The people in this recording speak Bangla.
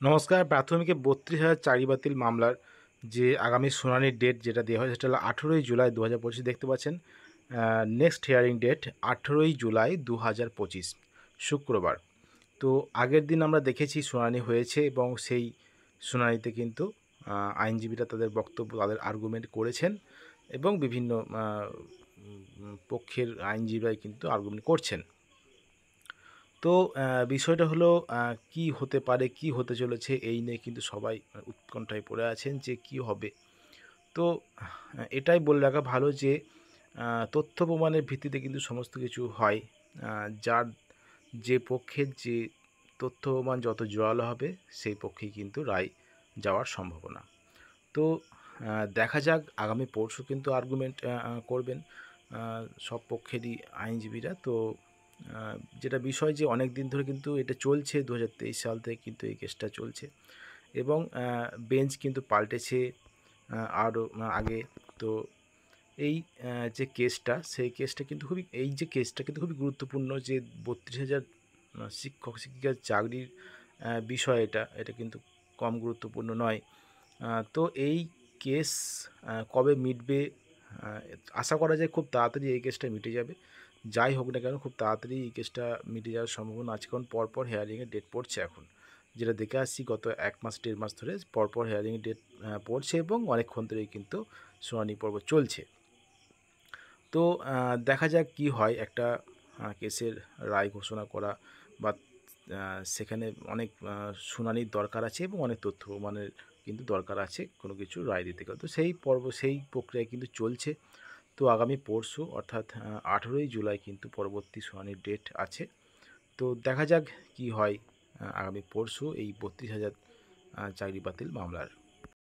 নমস্কার। প্রাথমিকে ৩২,০০০ চাকরি বাতিল মামলার যে আগামী শুনানির ডেট যেটা দেওয়া হয় সেটা হলো ১৮ই জুলাই ২০২৫। দেখতে পাচ্ছেন নেক্সট হিয়ারিং ডেট ১৮ই জুলাই ২০২৫ শুক্রবার। তো আগের দিন আমরা দেখেছি শুনানি হয়েছে এবং সেই শুনানিতে কিন্তু আইনজীবীরা তাদের বক্তব্য, তাদের আর্গুমেন্ট করেছেন এবং বিভিন্ন পক্ষের আইনজীবীরাই কিন্তু আর্গুমেন্ট করছেন। তো বিষয়টা হলো কী হতে পারে, কী হতে চলেছে এই নিয়ে কিন্তু সবাই উৎকণ্ঠায় পড়ে আছেন যে কী হবে। তো এটাই বলে রাখা ভালো যে তথ্য প্রমাণের ভিত্তিতে কিন্তু সমস্ত কিছু হয়। যার যে পক্ষের যে তথ্য প্রমাণ যত জোরালো হবে সেই পক্ষেই কিন্তু রায় যাওয়ার সম্ভাবনা। তো দেখা যাক, আগামী পরশু কিন্তু আর্গুমেন্ট করবেন সব পক্ষেরই আইনজীবীরা। তো যেটা বিষয় যে অনেক দিন ধরে কিন্তু এটা চলছে, ২০২৩ সাল থেকে কিন্তু এই কেসটা চলছে এবং বেঞ্চ কিন্তু পাল্টেছে আরও আগে। তো এই যে কেসটা, সেই কেসটা কিন্তু খুবই, এই যে কেসটা কিন্তু খুবই গুরুত্বপূর্ণ যে ৩২,০০০ শিক্ষক শিক্ষিকার চাকরির বিষয় এটা কিন্তু কম গুরুত্বপূর্ণ নয়। তো এই কেস কবে মিটবে? আশা করা যায় খুব তাড়াতাড়ি এই কেসটা মিটে যাবে। যাই হোক না কেন, খুব তাড়াতাড়ি এই কেসটা মিটে যাওয়ার সম্ভাবনা আছে, কারণ পরপর হেয়ারিংয়ের ডেট পড়ছে এখন। যেটা দেখে আসছি গত ১ মাস ১.৫ মাস ধরে পরপর হেয়ারিংয়ের ডেট পড়ছে এবং অনেকক্ষণ ধরেই কিন্তু শুনানি পর্ব চলছে। তো দেখা যাক কি হয়। একটা কেসের রায় ঘোষণা করা বা সেখানে অনেক শুনানির দরকার আছে এবং অনেক তথ্য প্রমাণের কিন্তু দরকার আছে কোনো কিছু রায় দিতে গেলে। তো সেই পর্ব, সেই প্রক্রিয়া কিন্তু চলছে। তো আগামী পরশু অর্থাৎ ১৮ই জুলাই কিন্তু পরবর্তী শুনানির ডেট আছে। তো দেখা যাক কি হয় আগামী পরশু এই ৩২,০০০ চাকরি বাতিল মামলার।